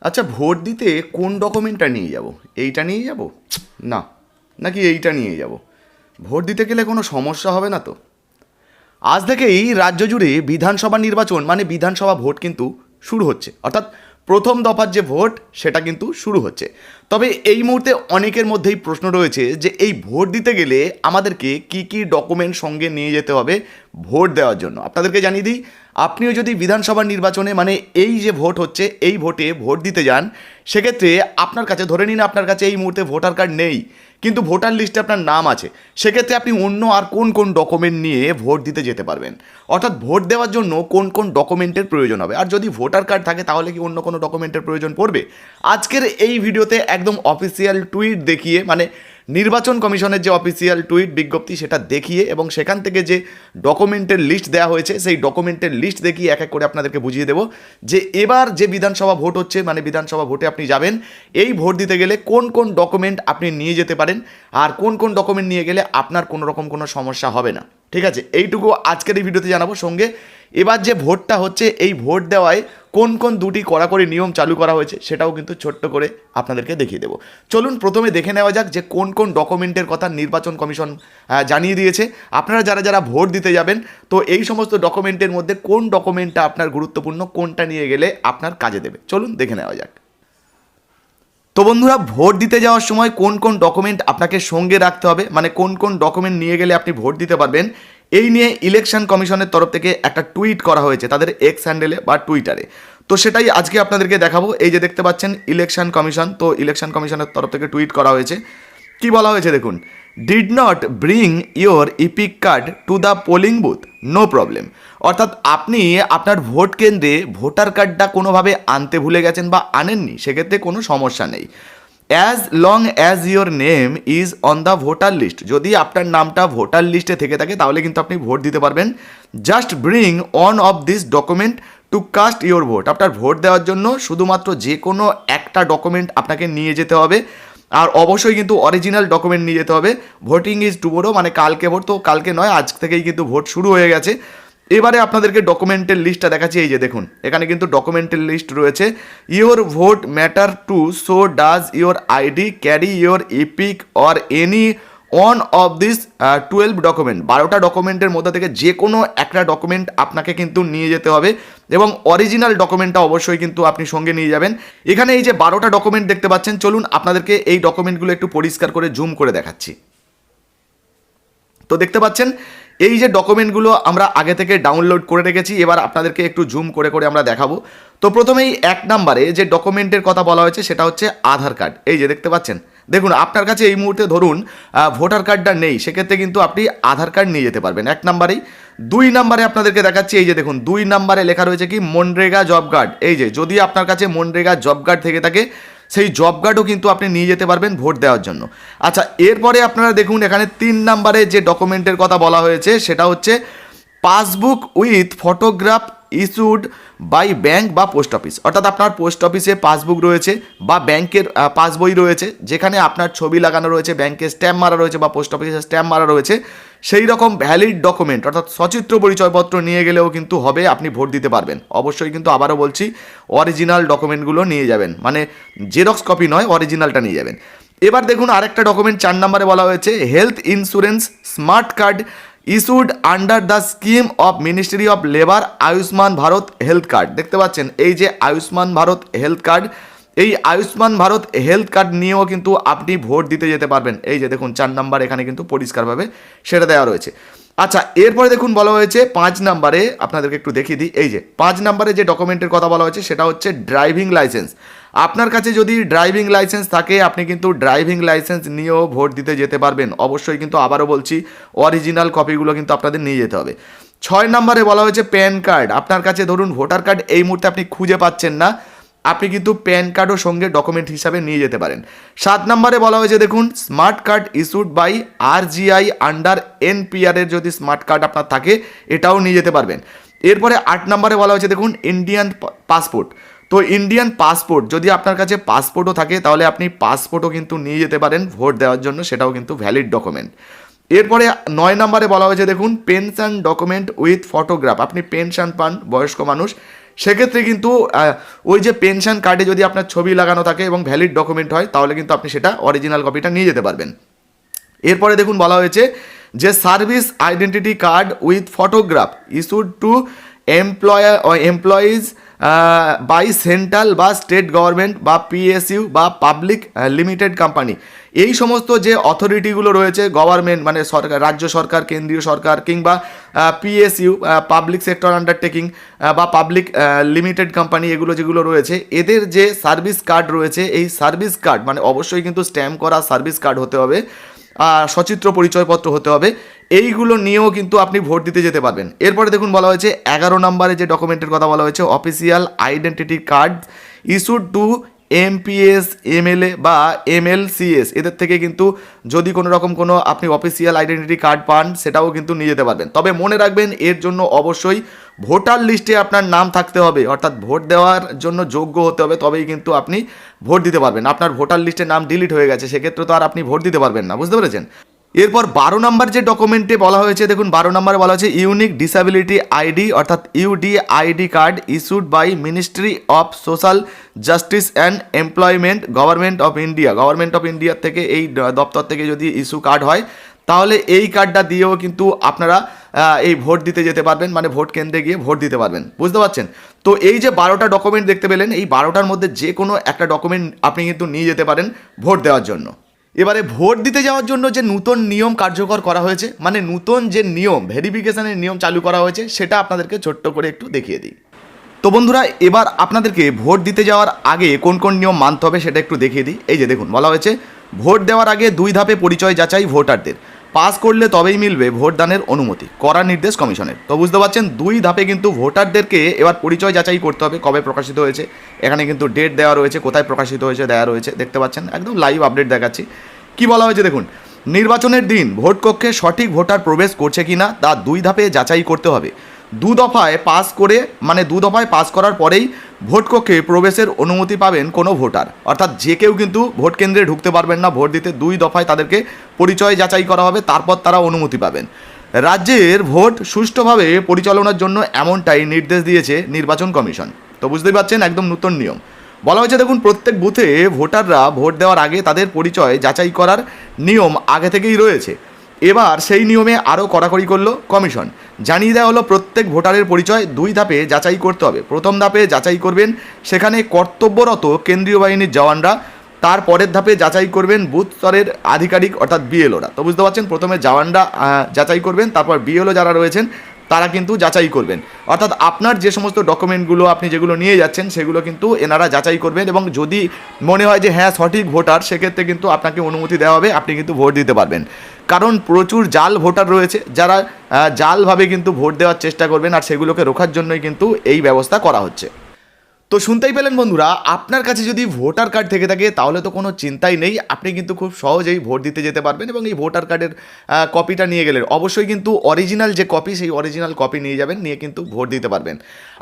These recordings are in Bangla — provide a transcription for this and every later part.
আচ্ছা, ভোট দিতে কোন ডকুমেন্টটা নিয়ে যাব? এইটা নিয়ে যাব না, নাকি এইটা নিয়ে যাব? ভোট দিতে গেলে কোনো সমস্যা হবে না তো? আজ থেকেই রাজ্য জুড়ে বিধানসভা নির্বাচন মানে বিধানসভা ভোট কিন্তু শুরু হচ্ছে, অর্থাৎ প্রথম দফার যে ভোট সেটা কিন্তু শুরু হচ্ছে। তবে এই মুহূর্তে অনেকের মধ্যেই প্রশ্ন রয়েছে যে এই ভোট দিতে গেলে আমাদেরকে কি কি ডকুমেন্ট সঙ্গে নিয়ে যেতে হবে ভোট দেওয়ার জন্য। আপনাদেরকে জানিয়ে দিই, আপনিও যদি বিধানসভা নির্বাচনে মানে এই যে ভোট হচ্ছে এই ভোটে ভোট দিতে যান, সেক্ষেত্রে আপনার কাছে ধরে নিন আপনার কাছে এই মুহূর্তে ভোটার কার্ড নেই, কিন্তু ভোটার লিস্টে আপনার নাম আছে, সেক্ষেত্রে আপনি অন্য আর কোন কোন ডকুমেন্ট নিয়ে ভোট দিতে যেতে পারবেন, অর্থাৎ ভোট দেওয়ার জন্য কোন কোন ডকুমেন্টের প্রয়োজন হবে। আর যদি ভোটার কার্ড থাকে তাহলে কি অন্য কোনো ডকুমেন্টের প্রয়োজন পড়বে? আজকের এই ভিডিওতে একদম অফিসিয়াল টুইট দেখিয়ে, মানে নির্বাচন কমিশনের যে অফিসিয়াল টুইট বিজ্ঞপ্তি সেটা দেখিয়ে এবং সেখান থেকে যে ডকুমেন্টের লিস্ট দেওয়া হয়েছে সেই ডকুমেন্টের লিস্ট দেখিয়ে এক এক করে আপনাদেরকে বুঝিয়ে দেবো যে এবার যে বিধানসভা ভোট হচ্ছে মানে বিধানসভা ভোটে আপনি যাবেন, এই ভোট দিতে গেলে কোন কোন ডকুমেন্ট আপনি নিয়ে যেতে পারেন আর কোন কোন ডকুমেন্ট নিয়ে গেলে আপনার কোনো রকম কোনো সমস্যা হবে না। ঠিক আছে, এইটুকু আজকের এই ভিডিওতে জানাবো। সঙ্গে এবার যে ভোটটা হচ্ছে এই ভোট দেওয়ায় কোন কোন দুটি কড়াকড়ি নিয়ম চালু করা হয়েছে সেটাও কিন্তু ছোট্ট করে আপনাদেরকে দেখিয়ে দেবো। চলুন প্রথমে দেখে নেওয়া যাক যে কোন কোন ডকুমেন্টের কথা নির্বাচন কমিশন জানিয়ে দিয়েছে। আপনারা যারা যারা ভোট দিতে যাবেন, তো এই সমস্ত ডকুমেন্টের মধ্যে কোন ডকুমেন্টটা আপনার গুরুত্বপূর্ণ, কোনটা নিয়ে গেলে আপনার কাজে দেবে, চলুন দেখে নেওয়া যাক। তো বন্ধুরা, ভোট দিতে যাওয়ার সময় কোন কোন ডকুমেন্ট আপনাকে সঙ্গে রাখতে হবে, মানে কোন কোন ডকুমেন্ট নিয়ে গেলে আপনি ভোট দিতে পারবেন, এই নিয়ে ইলেকশন কমিশনের তরফ থেকে একটা টুইট করা হয়েছে তাদের এক্স হ্যান্ডেলে বা টুইটারে। তো সেটাই আজকে আপনাদেরকে দেখাবো। এই যে দেখতে পাচ্ছেন ইলেকশন কমিশন, তো ইলেকশন কমিশনের তরফ থেকে টুইট করা হয়েছে। কি বলা হয়েছে দেখুন, did not bring your EPIC card to the polling booth, no problem. অর্থাৎ আপনি আপনার ভোট কেন্দ্রে ভোটার কার্ডটা কোনোভাবে আনতে ভুলে গেছেন বা আনেননি, সেক্ষেত্রে কোনো সমস্যা নেই। As long as your name is on the voter list, যদি আপনার নামটা ভোটার লিস্টে থেকে থাকে তাহলে কিন্তু আপনি ভোট দিতে পারবেন। Just bring on of this document to caste your vote, আপনার ভোট দেওয়ার জন্য শুধুমাত্র যে কোনো একটা ডকুমেন্ট আপনাকে নিয়ে যেতে হবে, আর অবশ্যই কিন্তু অরিজিনাল ডকুমেন্ট নিয়ে যেতে হবে। ভোটিং ইজ টুমোরো, মানে কালকে ভোট, তো কালকে নয় আজ থেকেই কিন্তু ভোট শুরু হয়ে গেছে। এবারে আপনাদেরকে ডকুমেন্টের লিস্টটা দেখাচ্ছি। এই যে দেখুন, এখানে কিন্তু ডকুমেন্টের লিস্ট রয়েছে। Your vote matter too, so does your ID, carry your EPIC or any one of this 12 document, 12টা ডকুমেন্টের মধ্যে থেকে যে কোনো একটা ডকুমেন্ট আপনাকে কিন্তু নিয়ে যেতে হবে এবং অরিজিনাল ডকুমেন্টটা অবশ্যই কিন্তু আপনি সঙ্গে নিয়ে যাবেন। এখানে এই যে 12টা ডকুমেন্ট দেখতে পাচ্ছেন, চলুন আপনাদেরকে এই ডকুমেন্টগুলো একটু পরিষ্কার করে জুম করে দেখাচ্ছি। তো দেখতে পাচ্ছেন এই যে ডকুমেন্টগুলো আমরা আগে থেকে ডাউনলোড করে রেখেছি, এবার আপনাদেরকে একটু জুম করে করে আমরা দেখাবো। তো প্রথমেই 1 নম্বরে যে ডকুমেন্টের কথা বলা হয়েছে সেটা হচ্ছে আধার কার্ড। এই যে দেখতে পাচ্ছেন, দেখুন আপনার কাছে এই মুহূর্তে ধরুন ভোটার কার্ডটা নেই, সেক্ষেত্রে কিন্তু আপনি আধার কার্ড নিয়ে যেতে পারবেন 1 নম্বরেই। 2 নম্বরে আপনাদেরকে দেখাচ্ছি, এই যে দেখুন 2 নম্বরে লেখা রয়েছে কি মনরেগা জব কার্ড। এই যে যদি আপনার কাছে মনরেগা জব কার্ড থেকে থাকে সেই জব কার্ডও কিন্তু আপনি নিয়ে যেতে পারবেন ভোট দেওয়ার জন্য। আচ্ছা, এরপরে আপনারা দেখুন এখানে 3 নম্বরে যে ডকুমেন্টের কথা বলা হয়েছে সেটা হচ্ছে passbook with photograph issued by bank বা পোস্ট অফিস, অর্থাৎ আপনার পোস্ট অফিসে পাসবুক রয়েছে বা ব্যাংকের পাসবই রয়েছে যেখানে আপনার ছবি লাগানো রয়েছে, ব্যাংকে স্ট্যাম্প মারা রয়েছে বা পোস্ট অফিসে স্ট্যাম্প মারা রয়েছে, সেই রকম ভ্যালিড ডকুমেন্ট অর্থাৎ সচিত্র পরিচয়পত্র নিয়ে গেলেও কিন্তু হবে, আপনি ভোট দিতে পারবেন। অবশ্যই কিন্তু আবারও বলছি অরিজিনাল ডকুমেন্টগুলো নিয়ে যাবেন, মানে জেরক্স কপি নয়, অরিজিনালটা নিয়ে যাবেন। এবার দেখুন আরেকটা ডকুমেন্ট 4 নম্বরে বলা হয়েছে health insurance smart card issued under the scheme of ministry of labour Ayushman Bharat health card. দেখতে পাচ্ছেন এই যে আয়ুষ্মান ভারত হেলথ কার্ড, এই আয়ুষ্মান ভারত হেলথ কার্ড নিয়েও কিন্তু আপনি ভোট দিতে যেতে পারবেন। এই যে দেখুন 4 নম্বর এখানে কিন্তু পরিষ্কারভাবে সেটা দেওয়া রয়েছে। আচ্ছা, এরপরে দেখুন বলা হয়েছে 5 নম্বরে, আপনাদেরকে একটু দেখিয়ে দিই। এই যে 5 নম্বরে যে ডকুমেন্টের কথা বলা হয়েছে সেটা হচ্ছে ড্রাইভিং লাইসেন্স। আপনার কাছে যদি ড্রাইভিং লাইসেন্স থাকে আপনি কিন্তু ড্রাইভিং লাইসেন্স নিয়েও ভোট দিতে যেতে পারবেন। অবশ্যই কিন্তু আবারও বলছি অরিজিনাল কপিগুলো কিন্তু আপনাদের নিয়ে যেতে হবে। 6 নম্বরে বলা হয়েছে প্যান কার্ড। আপনার কাছে ধরুন ভোটার কার্ড এই মুহূর্তে আপনি খুঁজে পাচ্ছেন না, আপনি কিন্তু প্যান কার্ডও সঙ্গে ডকুমেন্ট হিসাবে নিয়ে যেতে পারেন। 7 নম্বরে বলা হয়েছে দেখুন smart card issued by RGI under NPR এর যদি স্মার্ট কার্ড আপনার থাকে এটাও নিয়ে যেতে পারবেন। এরপরে 8 নম্বরে বলা হয়েছে দেখুন ইন্ডিয়ান পাসপোর্ট। তো ইন্ডিয়ান পাসপোর্ট যদি আপনার কাছে পাসপোর্টও থাকে তাহলে আপনি পাসপোর্টও কিন্তু নিয়ে যেতে পারেন ভোট দেওয়ার জন্য, সেটাও কিন্তু ভ্যালিড ডকুমেন্ট। এরপরে 9 নম্বরে বলা হয়েছে দেখুন পেনশন ডকুমেন্ট উইথ ফটোগ্রাফ। আপনি পেনশন পান বয়স্ক মানুষ, সেক্ষেত্রে কিন্তু ওই যে পেনশন কার্ডে যদি আপনার ছবি লাগানো থাকে এবং ভ্যালিড ডকুমেন্ট হয় তাহলে কিন্তু আপনি সেটা অরিজিনাল কপিটা নিয়ে যেতে পারবেন। এরপরে দেখুন বলা হয়েছে যে service identity card with photograph issued to employees by central বা স্টেট গভর্নমেন্ট বা পিএসইউ বা পাবলিক লিমিটেড কোম্পানি, এই সমস্ত যে অথরিটিগুলো রয়েছে গভর্নমেন্ট মানে সরকার, রাজ্য সরকার, কেন্দ্রীয় সরকার কিংবা পিএসইউ পাবলিক সেক্টর আন্ডারটেকিং বা পাবলিক লিমিটেড কোম্পানি, এগুলো যেগুলো রয়েছে এদের যে সার্ভিস কার্ড রয়েছে, এই সার্ভিস কার্ড মানে অবশ্যই কিন্তু স্ট্যাম্প করা সার্ভিস কার্ড হতে হবে, সচিত্র পরিচয়পত্র হতে হবে, এইগুলো নিয়েও কিন্তু আপনি ভোট দিতে যেতে পারবেন। এরপরে দেখুন বলা হয়েছে 11 নম্বরে যে ডকুমেন্টের কথা বলা হয়েছে official identity card issued two amps, MLA বা এমএলসিএস, এদের থেকে কিন্তু যদি কোনো রকম কোনো আপনি অফিসিয়াল আইডেন্টিটি কার্ড পান সেটাও কিন্তু নিয়ে যেতে পারবেন। তবে মনে রাখবেন এর জন্য অবশ্যই ভোটার লিস্টে আপনার নাম থাকতে হবে, অর্থাৎ ভোট দেওয়ার জন্য যোগ্য হতে হবে, তবেই কিন্তু আপনি ভোট দিতে পারবেন। আপনার ভোটার লিস্টে নাম ডিলিট হয়ে গেছে, সেক্ষেত্রে তো আর আপনি ভোট দিতে পারবেন না, বুঝতে পেরেছেন। এরপর 12 নম্বর যে ডকুমেন্টে বলা হয়েছে দেখুন 12 নম্বরে বলা হয়েছে ইউনিক ডিসেবিলিটি আইডি অর্থাৎ UDID card issued by ministry of social justice and employment government of India. Government of ইন্ডিয়ার থেকে এই দপ্তর থেকে যদি ইস্যু কার্ড হয় তাহলে এই কার্ডটা দিয়েও কিন্তু আপনারা এই ভোট দিতে যেতে পারবেন, মানে ভোট কেন্দ্রে গিয়ে ভোট দিতে পারবেন, বুঝতে পারছেন। তো এই যে 12টা ডকুমেন্ট দেখতে পেলেন, এই 12টার মধ্যে যে কোনো একটা ডকুমেন্ট আপনি কিন্তু নিয়ে যেতে পারেন ভোট দেওয়ার জন্য। এবারে ভোট দিতে যাওয়ার জন্য যে নতুন নিয়ম কার্যকর করা হয়েছে, মানে নতুন যে নিয়ম ভেরিফিকেশনের নিয়ম চালু করা হয়েছে, সেটা আপনাদেরকে ছোট্ট করে একটু দেখিয়ে দিই। তো বন্ধুরা এবার আপনাদেরকে ভোট দিতে যাওয়ার আগে কোন কোন নিয়ম মানতে হবে সেটা একটু দেখিয়ে দিই। এই যে দেখুন বলা হয়েছে ভোট দেওয়ার আগে 2 ধাপে পরিচয় যাচাই ভোটারদের, পাস করলে তবেই মিলবে ভোটদানের অনুমতি, করার নির্দেশ কমিশনের। তো বুঝতে পারছেন 2 ধাপে কিন্তু ভোটারদেরকে এবার পরিচয় যাচাই করতে হবে। কবে প্রকাশিত হয়েছে এখানে কিন্তু ডেট দেওয়া রয়েছে, কোথায় প্রকাশিত হয়েছে দেওয়া রয়েছে, দেখতে পাচ্ছেন একদম লাইভ আপডেট দেখাচ্ছি। কি বলা হয়েছে দেখুন, নির্বাচনের দিন ভোট কক্ষে সঠিক ভোটার প্রবেশ করছে কিনা তা 2 ধাপে যাচাই করতে হবে। 2 দফায় পাস করে মানে 2 দফায় পাস করার পরেই ভোট কক্ষে প্রবেশের অনুমতি পাবেন কোনো ভোটার, অর্থাৎ যে কেউ কিন্তু ভোট কেন্দ্রে ঢুকতে পারবেন না ভোট দিতে। 2 দফায় তাদেরকে পরিচয় যাচাই করা হবে, তারপর তারা অনুমতি পাবেন। রাজ্যের ভোট সুষ্ঠুভাবে পরিচালনার জন্য এমনটাই নির্দেশ দিয়েছে নির্বাচন কমিশন। তো বুঝতেই পারছেন একদম নতুন নিয়ম বলা হয়েছে। দেখুন প্রত্যেক বুথে ভোটাররা ভোট দেওয়ার আগে তাদের পরিচয় যাচাই করার নিয়ম আগে থেকেই রয়েছে, এবার সেই নিয়মে আরও কড়াকড়ি করলো কমিশন। জানিয়ে দেওয়া হলো প্রত্যেক ভোটারের পরিচয় 2 ধাপে যাচাই করতে হবে। প্রথম ধাপে যাচাই করবেন সেখানে কর্তব্যরত কেন্দ্রীয় বাহিনীর জওয়ানরা, তার পরের ধাপে যাচাই করবেন বুথ স্তরের আধিকারিক অর্থাৎ বিএলওরা। তো বুঝতে পারছেন প্রথমে জওয়ানরা যাচাই করবেন, তারপর বিএলও যারা রয়েছেন তারা কিন্তু যাচাই করবেন, অর্থাৎ আপনার যে সমস্ত ডকুমেন্টগুলো আপনি যেগুলো নিয়ে যাচ্ছেন সেগুলো কিন্তু এনারা যাচাই করবেন, এবং যদি মনে হয় যে হ্যাঁ সঠিক ভোটার সেক্ষেত্রে কিন্তু আপনাকে অনুমতি দেওয়া হবে, আপনি কিন্তু ভোট দিতে পারবেন। কারণ প্রচুর জাল ভোটার রয়েছে যারা জালভাবে কিন্তু ভোট দেওয়ার চেষ্টা করবেন, আর সেগুলোকে রোখার জন্যই কিন্তু এই ব্যবস্থা করা হচ্ছে। তো শুনতেই পেলেন বন্ধুরা, আপনার কাছে যদি ভোটার কার্ড থেকে থাকে তাহলে তো কোনো চিন্তাই নেই, আপনি কিন্তু খুব সহজেই ভোট দিতে যেতে পারবেন। এবং এই ভোটার কার্ডের কপিটা নিয়ে গেলেন অবশ্যই কিন্তু অরিজিনাল যে কপি সেই অরিজিনাল কপি নিয়ে যাবেন, নিয়ে কিন্তু ভোট দিতে পারবেন।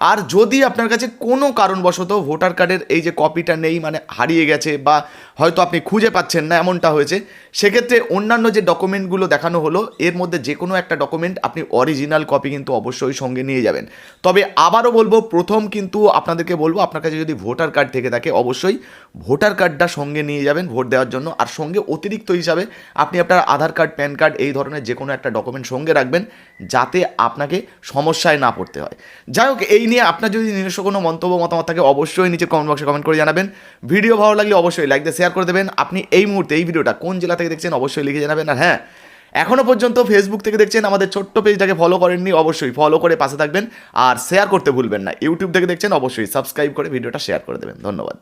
আর যদি আপনার কাছে কোনো কারণবশত ভোটার কার্ডের এই যে কপিটা নেই, মানে হারিয়ে গেছে বা হয়তো আপনি খুঁজে পাচ্ছেন না এমনটা হয়েছে, সেক্ষেত্রে অন্যান্য যে ডকুমেন্টগুলো দেখানো হলো এর মধ্যে যে কোনো একটা ডকুমেন্ট আপনি অরিজিনাল কপি কিন্তু অবশ্যই সঙ্গে নিয়ে যাবেন। তবে আবারও বলবো, প্রথম কিন্তু আপনাদেরকে বলবো আপনার কাছে যদি ভোটার কার্ড থেকে থাকে অবশ্যই ভোটার কার্ডটা সঙ্গে নিয়ে যাবেন ভোট দেওয়ার জন্য। আর সঙ্গে অতিরিক্ত হিসাবে আপনি আপনার আধার কার্ড, প্যান কার্ড এই ধরনের যে কোনো একটা ডকুমেন্ট সঙ্গে রাখবেন, যাতে আপনাকে সমস্যায় না পড়তে হয়। যাই হোক, এই নিয়ে আপনার যদি নিজস্ব কোনো মন্তব্য মতামত থাকে অবশ্যই নিচে কমেন্ট বক্সে কমেন্ট করে জানাবেন। ভিডিও ভালো লাগলে অবশ্যই লাইক দিয়ে শেয়ার করে দেবেন। আপনি এই মুহূর্তে এই ভিডিওটা কোন জেলা থেকে দেখছেন অবশ্যই লিখে জানাবেন। আর হ্যাঁ, এখনও পর্যন্ত ফেসবুক থেকে দেখছেন আমাদের ছোট্ট পেজটাকে ফলো করেননি, অবশ্যই ফলো করে পাশে থাকবেন আর শেয়ার করতে ভুলবেন না। ইউটিউব থেকে দেখছেন অবশ্যই সাবস্ক্রাইব করে ভিডিওটা শেয়ার করে দেবেন। ধন্যবাদ।